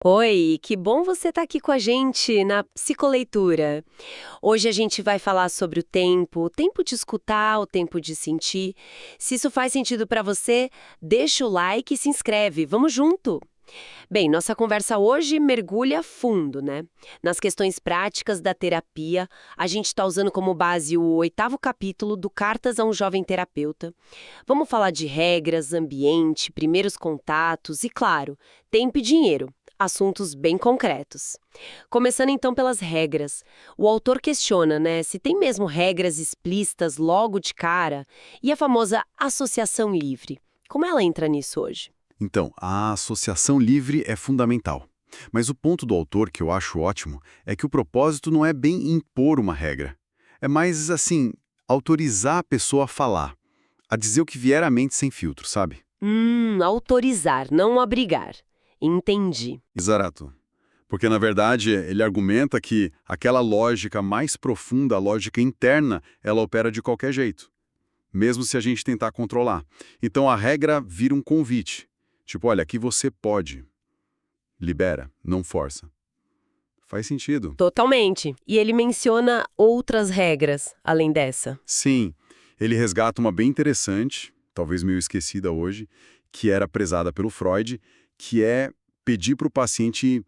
Oi, que bom você estar aqui com a gente na Psicoleitura. Hoje a gente vai falar sobre o tempo de escutar, o tempo de sentir. Se isso faz sentido para você, deixa o like e se inscreve. Vamos junto! Bem, nossa conversa hoje mergulha fundo, né? Nas questões práticas da terapia, a gente está usando como base o 8º capítulo do Cartas a um Jovem Terapeuta. Vamos falar de regras, ambiente, primeiros contatos e, claro, tempo e dinheiro. Assuntos bem concretos. Começando então pelas regras. O autor questiona, né, se tem mesmo regras explícitas logo de cara e a famosa associação livre. Como ela entra nisso hoje? Então, a associação livre é fundamental. Mas o ponto do autor, que eu acho ótimo, é que o propósito não é bem impor uma regra. É mais, assim, autorizar a pessoa a falar, a dizer o que vier à mente sem filtro, sabe? Autorizar, não obrigar. Entendi. Exato. Porque, na verdade, ele argumenta que aquela lógica mais profunda, a lógica interna, ela opera de qualquer jeito, mesmo se a gente tentar controlar. Então, a regra vira um convite. Tipo, olha, aqui você pode. Libera, não força. Faz sentido. Totalmente. E ele menciona outras regras, além dessa. Sim, ele resgata uma bem interessante, talvez meio esquecida hoje, que era prezada pelo Freud, que é pedir para o paciente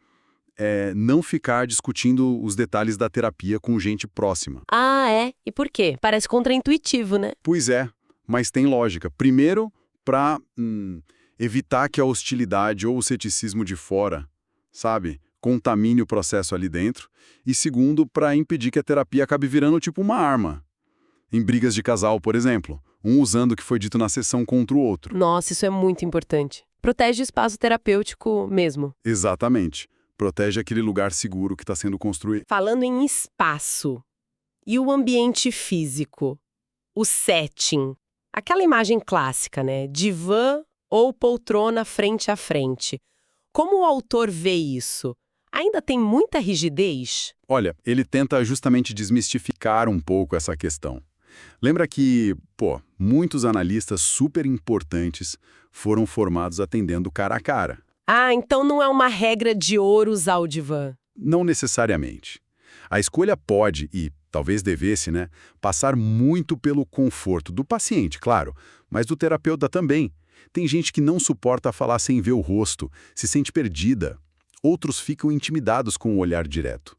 não ficar discutindo os detalhes da terapia com gente próxima. Ah, é? E por quê? Parece contraintuitivo, né? Pois é, mas tem lógica. Primeiro, para evitar que a hostilidade ou o ceticismo de fora, sabe, contamine o processo ali dentro. E segundo, para impedir que a terapia acabe virando tipo uma arma. Em brigas de casal, por exemplo, um usando o que foi dito na sessão contra o outro. Nossa, isso é muito importante. Protege o espaço terapêutico mesmo. Exatamente. Protege aquele lugar seguro que está sendo construído. Falando em espaço, e o ambiente físico? O setting. Aquela imagem clássica, né? Divã ou poltrona frente a frente. Como o autor vê isso? Ainda tem muita rigidez? Olha, ele tenta justamente desmistificar um pouco essa questão. Lembra que, muitos analistas super importantes foram formados atendendo cara a cara. Ah, então não é uma regra de ouro usar o divã. Não necessariamente. A escolha pode, e talvez devesse, né, passar muito pelo conforto do paciente, claro, mas do terapeuta também. Tem gente que não suporta falar sem ver o rosto, se sente perdida. Outros ficam intimidados com o olhar direto.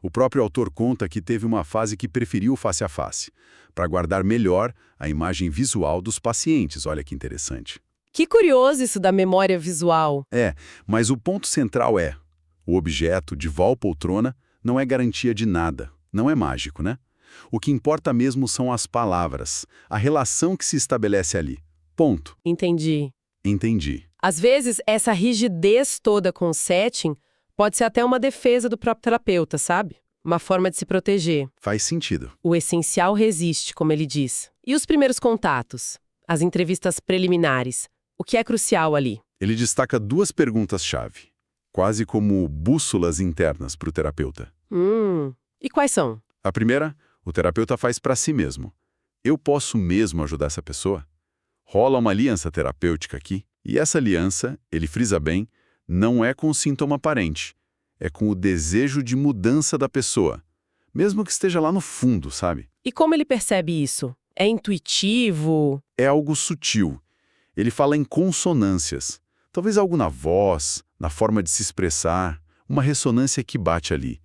O próprio autor conta que teve uma fase que preferiu face a face, para guardar melhor a imagem visual dos pacientes. Olha que interessante. Que curioso isso da memória visual. Mas o ponto central é: o objeto, de ou poltrona, não é garantia de nada, não é mágico, né? O que importa mesmo são as palavras, a relação que se estabelece ali. Ponto. Entendi. Entendi. Às vezes, essa rigidez toda com o setting pode ser até uma defesa do próprio terapeuta, sabe? Uma forma de se proteger. Faz sentido. O essencial resiste, como ele diz. E os primeiros contatos? As entrevistas preliminares? O que é crucial ali? Ele destaca duas perguntas-chave, quase como bússolas internas para o terapeuta. E quais são? A primeira, o terapeuta faz para si mesmo. Eu posso mesmo ajudar essa pessoa? Rola uma aliança terapêutica aqui, e essa aliança, ele frisa bem, não é com o sintoma aparente, é com o desejo de mudança da pessoa, mesmo que esteja lá no fundo, sabe? E como ele percebe isso? É intuitivo? É algo sutil. Ele fala em consonâncias, talvez algo na voz, na forma de se expressar, uma ressonância que bate ali.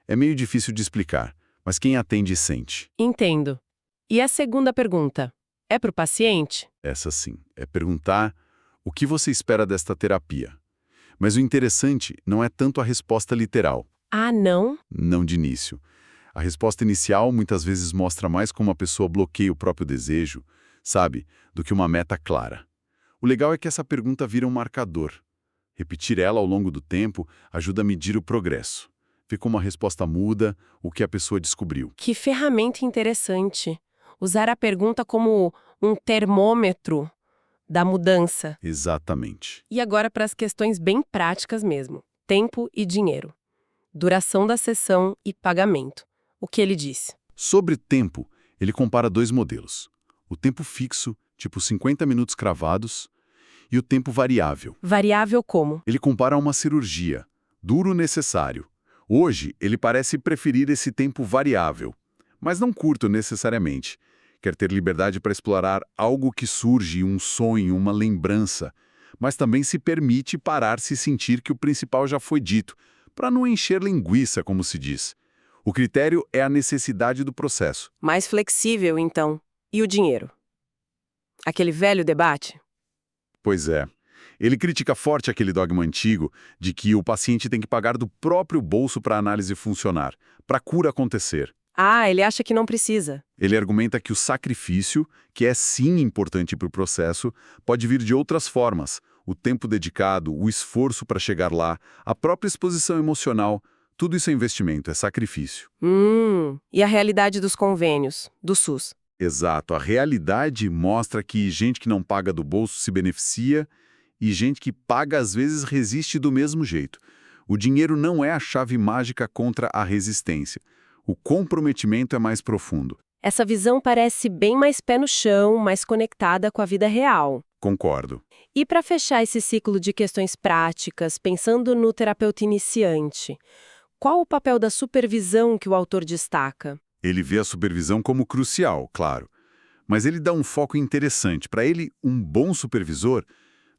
É meio difícil de explicar, mas quem atende sente. Entendo. E a segunda pergunta? É para o paciente? Essa sim, é perguntar o que você espera desta terapia. Mas o interessante não é tanto a resposta literal. Ah, não? Não de início. A resposta inicial muitas vezes mostra mais como a pessoa bloqueia o próprio desejo, sabe, do que uma meta clara. O legal é que essa pergunta vira um marcador. Repetir ela ao longo do tempo ajuda a medir o progresso. Vê como a resposta muda, o que a pessoa descobriu. Que ferramenta interessante. Usar a pergunta como um termômetro da mudança. Exatamente. E agora para as questões bem práticas mesmo. Tempo e dinheiro. Duração da sessão e pagamento. O que ele disse? Sobre tempo, ele compara dois modelos. O tempo fixo, tipo 50 minutos cravados, e o tempo variável. Variável como? Ele compara uma cirurgia. duro necessário. Hoje, ele parece preferir esse tempo variável, mas não curto necessariamente. Quer ter liberdade para explorar algo que surge, um sonho, uma lembrança, mas também se permite parar-se e sentir que o principal já foi dito, para não encher linguiça, como se diz. O critério é a necessidade do processo. Mais flexível, então. E o dinheiro? Aquele velho debate? Pois é. Ele critica forte aquele dogma antigo de que o paciente tem que pagar do próprio bolso para a análise funcionar, para a cura acontecer. Ah, ele acha que não precisa. Ele argumenta que o sacrifício, que é sim importante para o processo, pode vir de outras formas. O tempo dedicado, o esforço para chegar lá, a própria exposição emocional, tudo isso é investimento, é sacrifício. E a realidade dos convênios, do SUS? Exato. A realidade mostra que gente que não paga do bolso se beneficia e gente que paga às vezes resiste do mesmo jeito. O dinheiro não é a chave mágica contra a resistência. O comprometimento é mais profundo. Essa visão parece bem mais pé no chão, mais conectada com a vida real. Concordo. E para fechar esse ciclo de questões práticas, pensando no terapeuta iniciante, qual o papel da supervisão que o autor destaca? Ele vê a supervisão como crucial, claro. Mas ele dá um foco interessante. Para ele, um bom supervisor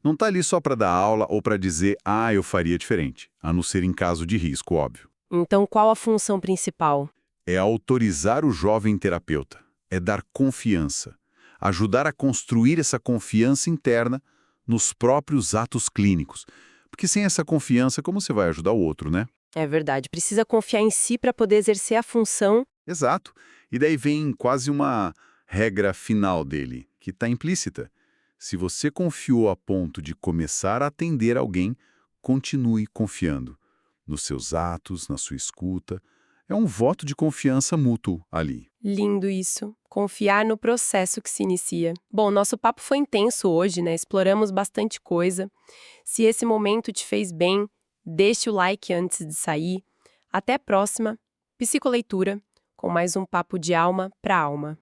não está ali só para dar aula ou para dizer, eu faria diferente, a não ser em caso de risco, óbvio. Então, qual a função principal? É autorizar o jovem terapeuta, é dar confiança, ajudar a construir essa confiança interna nos próprios atos clínicos. Porque sem essa confiança, como você vai ajudar o outro, né? É verdade, precisa confiar em si para poder exercer a função. Exato. E daí vem quase uma regra final dele, que está implícita. Se você confiou a ponto de começar a atender alguém, continue confiando nos seus atos, na sua escuta. É um voto de confiança mútuo ali. Lindo isso. Confiar no processo que se inicia. Bom, nosso papo foi intenso hoje, né? Exploramos bastante coisa. Se esse momento te fez bem, deixe o like antes de sair. Até a próxima Psicoleitura, com mais um papo de alma para alma.